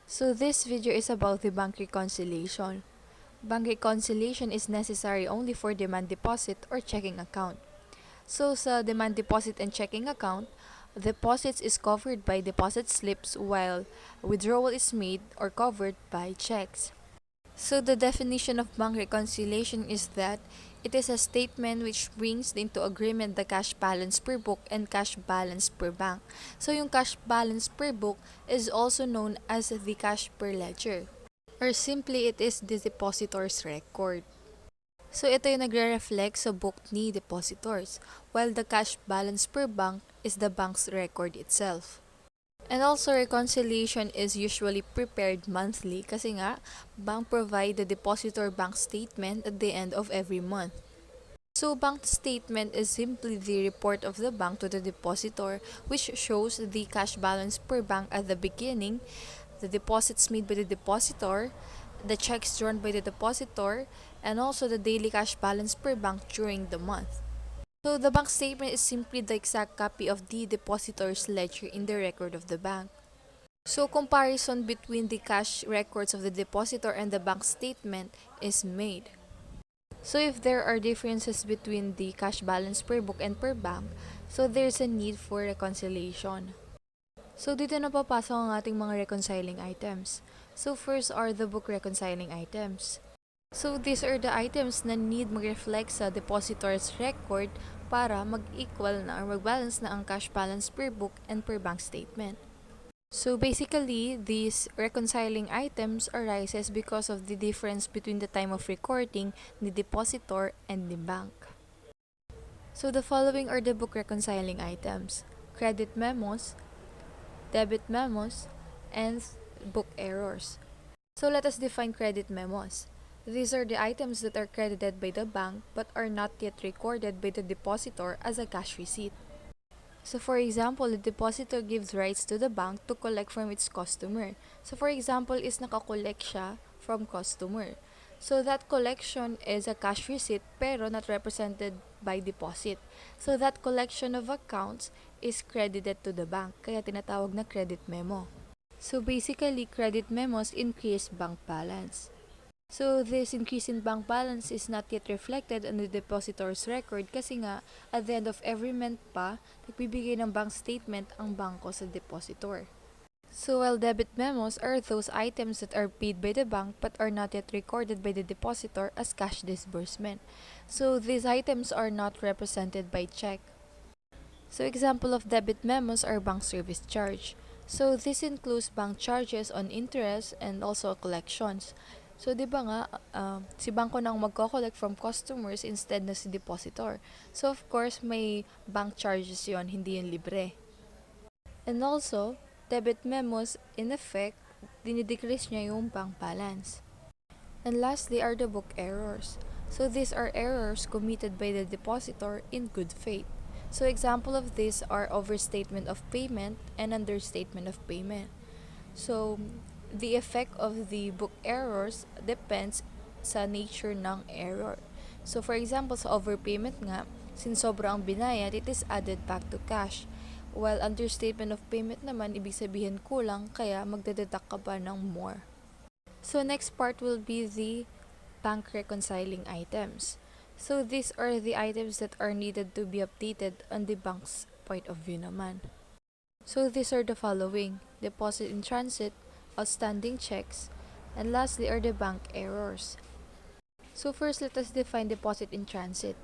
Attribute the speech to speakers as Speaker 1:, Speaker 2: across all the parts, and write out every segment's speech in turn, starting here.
Speaker 1: So this video is about the bank reconciliation. Bank reconciliation is necessary only for demand deposit or checking account. So sa demand deposit and checking account, deposits is covered by deposit slips while withdrawal is made or covered by checks. So the definition of bank reconciliation is that it is a statement which brings into agreement the cash balance per book and cash balance per bank. So yung cash balance per book is also known as the cash per ledger. Or simply, it is the depositor's record. So ito yung nagre-reflect sa book ni depositors, while the cash balance per bank is the bank's record itself. And also, reconciliation is usually prepared monthly kasi nga, bank provide the depositor bank statement at the end of every month. So, bank statement is simply the report of the bank to the depositor which shows the cash balance per bank at the beginning, the deposits made by the depositor, the checks drawn by the depositor, and also the daily cash balance per bank during the month. So the bank statement is simply the exact copy of the depositor's ledger in the record of the bank. So comparison between the cash records of the depositor and the bank statement is made. So if there are differences between the cash balance per book and per bank, so there's a need for reconciliation. So dito na papasok ang ating mga reconciling items. So first are the book reconciling items. So these are the items na need mag-reflect sa depositor's record para mag-equal na or mag-balance na ang cash balance per book and per bank statement. So basically, these reconciling items arises because of the difference between the time of recording the depositor and the bank. So the following are the book reconciling items: credit memos, debit memos, and book errors. So let us define credit memos. These are the items that are credited by the bank but are not yet recorded by the depositor as a cash receipt. So for example, the depositor gives rights to the bank to collect from its customer. So for example, is nakakollect siya from customer. So that collection is a cash receipt pero not represented by deposit. So that collection of accounts is credited to the bank, kaya tinatawag na credit memo. So basically, credit memos increase bank balance. So this increase in bank balance is not yet reflected on the depositor's record kasi nga at the end of every month pa, nagbibigay ng bank statement ang bangko sa depositor. So while debit memos are those items that are paid by the bank but are not yet recorded by the depositor as cash disbursement. So these items are not represented by check. So example of debit memos are bank service charge. So this includes bank charges on interest and also collections. So, di ba nga, si bangko nang magko-collect from customers instead na si depositor. So, of course, may bank charges yon, hindi yun libre. And also, debit memos, in effect, dinidecrease niya yung bank balance. And lastly are the book errors. So, these are errors committed by the depositor in good faith. So, example of these are overstatement of payment and understatement of payment. So, the effect of the book errors depends sa nature ng error. So, for example, sa overpayment nga, since sobrang binayad, it is added back to cash. While understatement of payment naman, ibig sabihin kulang, kaya magdededuct ka pa ng more. So, next part will be the bank reconciling items. So, these are the items that are needed to be updated on the bank's point of view naman. So, these are the following: deposit in transit, outstanding checks, and lastly are the bank errors. So first, let us define deposit in transit.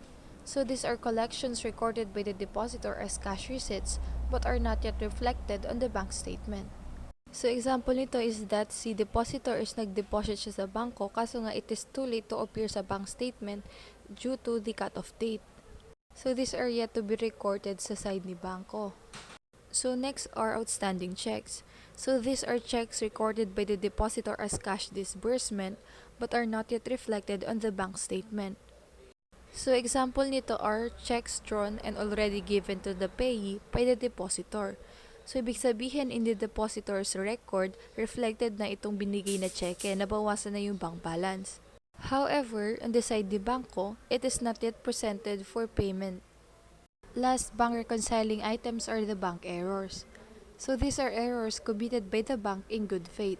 Speaker 1: So these are collections recorded by the depositor as cash receipts but are not yet reflected on the bank statement. So example nito is that si depositor is nag-deposit siya sa bangko kaso nga it is too late to appear sa bank statement due to the cut-off date. So these are yet to be recorded sa side ni bangko. So next are outstanding checks. So these are checks recorded by the depositor as cash disbursement but are not yet reflected on the bank statement. So example nito are checks drawn and already given to the payee by the depositor. So ibig sabihin in the depositor's record, reflected na itong binigay na cheque, nabawasan na yung bank balance. However, on the side ni bangko, it is not yet presented for payment. Last, bank reconciling items are the bank errors. So these are errors committed by the bank in good faith.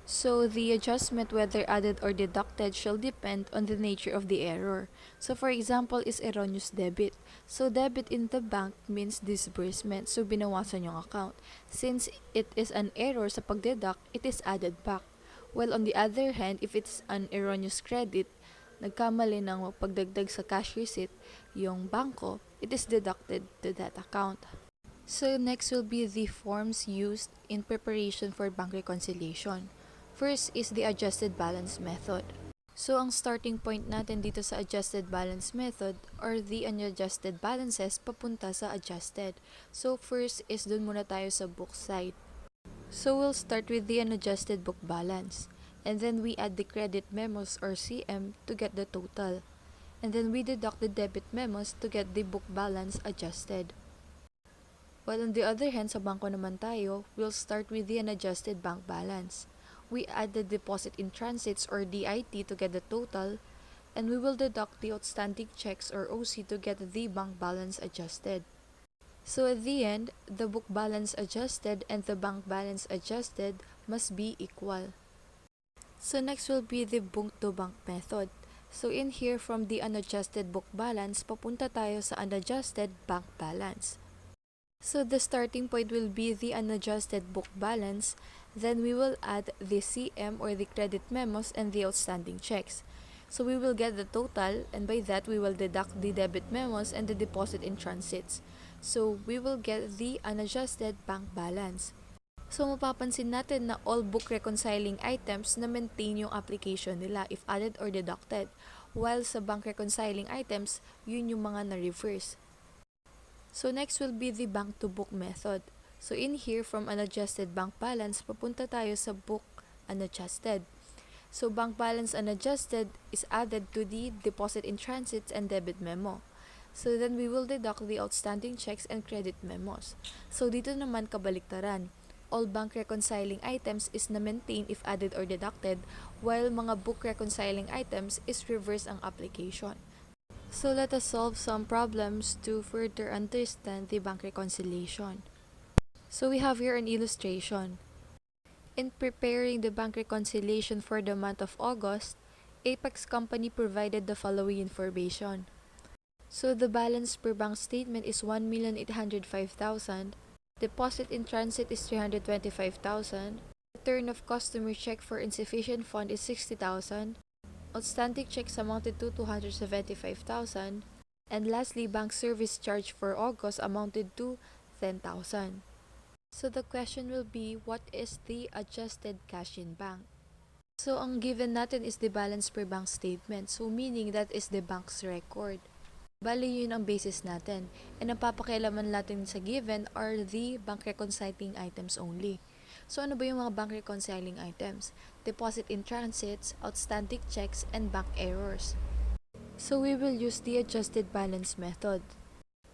Speaker 1: So the adjustment, whether added or deducted, shall depend on the nature of the error. So for example is erroneous debit. So debit in the bank means disbursement. So binawasan yung account. Since it is an error sa pagdeduct, it is added back. While on the other hand, if it's an erroneous credit, nagkamali ng pagdagdag sa cash receipt yung bangko, it is deducted to that account. So next will be the forms used in preparation for bank reconciliation. First is the adjusted balance method. So ang starting point natin dito sa adjusted balance method are the unadjusted balances papunta sa adjusted. So first is dun muna tayo sa book side. So we'll start with the unadjusted book balance. And then we add the credit memos or CM to get the total. And then we deduct the debit memos to get the book balance adjusted. While on the other hand, sa bangko naman tayo, we'll start with the unadjusted bank balance. We add the deposit in transits or DIT to get the total, and we will deduct the outstanding checks or OC to get the bank balance adjusted. So at the end, the book balance adjusted and the bank balance adjusted must be equal. So next will be the bank-to-bank method. So in here, from the unadjusted book balance, papunta tayo sa unadjusted bank balance. So the starting point will be the unadjusted book balance, then we will add the CM or the credit memos and the outstanding checks. So we will get the total, and by that we will deduct the debit memos and the deposit in transits. So we will get the unadjusted bank balance. So mapapansin natin na all book reconciling items na maintain yung application nila if added or deducted, while sa bank reconciling items, yun yung mga na-reverse. So next will be the bank-to-book method. So in here, from unadjusted bank balance, papunta tayo sa book unadjusted. So bank balance unadjusted is added to the deposit in transits and debit memo. So then we will deduct the outstanding checks and credit memos. So dito naman kabaliktaran. All bank reconciling items is na-maintain if added or deducted, while mga book reconciling items is reverse ang application. So let us solve some problems to further understand the bank reconciliation. So we have here an illustration. In preparing the bank reconciliation for the month of August, Apex Company provided the following information. So the balance per bank statement is 1,805,000, deposit in transit is 325,000, return of customer check for insufficient fund is 60,000, outstanding checks amounted to 275,000, and lastly, bank service charge for August amounted to 10,000. So the question will be, what is the adjusted cash in bank? So ang given natin is the balance per bank statement. So meaning that is the bank's record. Bali yun ang basis natin. And ang papakialaman natin sa given are the bank reconciling items only. So ano ba yung mga bank reconciling items? Deposit in transits, outstanding checks, and bank errors. So we will use the adjusted balance method.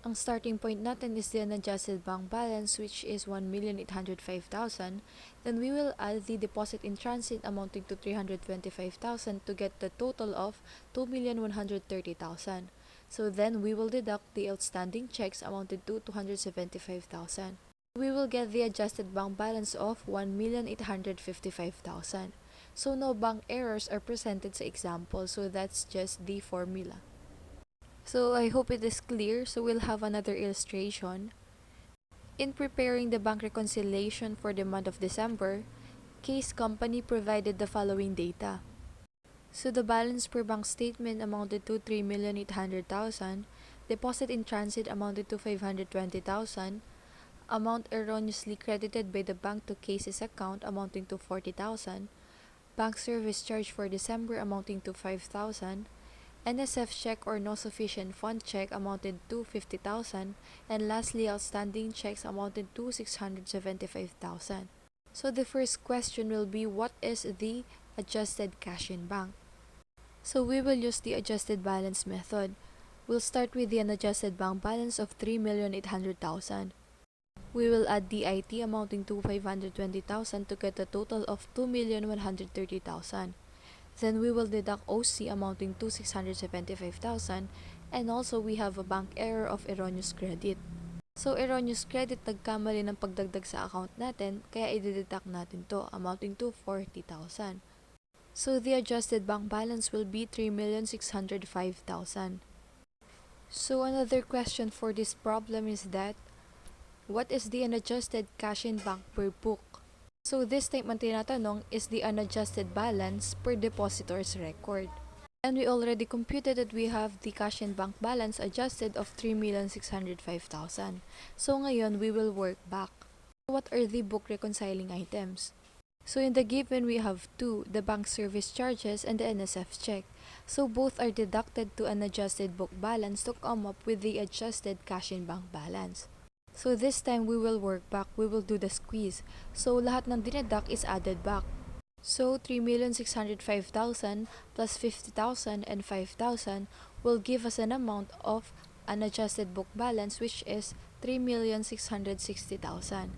Speaker 1: Ang starting point natin is the unadjusted bank balance, which is 1,805,000. Then we will add the deposit in transit amounting to 325,000 to get the total of 2,130,000. So then we will deduct the outstanding checks amounted to 275,000. We will get the adjusted bank balance of 1,855,000. So no bank errors are presented sa example, so that's just the formula. So I hope it is clear, so we'll have another illustration. In preparing the bank reconciliation for the month of December, Case Company provided the following data. So the balance per bank statement amounted to 3,800,000, deposit in transit amounted to 520,000, amount erroneously credited by the bank to Case's account amounting to 40,000, bank service charge for December amounting to 5,000, NSF check or no sufficient fund check amounted to 50,000, and lastly, outstanding checks amounted to 675,000. So the first question will be, what is the adjusted cash in bank? So we will use the adjusted balance method. We'll start with the unadjusted bank balance of 3,800,000. We will add DIT amounting to 520,000 to get a total of 2,130,000. Then we will deduct OC amounting to 675,000, and also we have a bank error of erroneous credit. So, erroneous credit, nagkamali ng pagdagdag sa account natin, kaya i-deduct natin to, amounting to 40,000. So, the adjusted bank balance will be 3,605,000. So, another question for this problem is that, what is the unadjusted cash in bank per book? So, this statement tinatanong is the unadjusted balance per depositor's record. And we already computed that we have the cash in bank balance adjusted of 3,605,000. So, ngayon, we will work back. What are the book reconciling items? So, in the given, we have two, the bank service charges and the NSF check. So, both are deducted to an adjusted book balance to come up with the adjusted cash in bank balance. So, this time, we will work back. We will do the squeeze. So, lahat ng dineduct is added back. So, 3,605,000 plus 50,000 and 5,000 will give us an amount of unadjusted book balance, which is 3,660,000.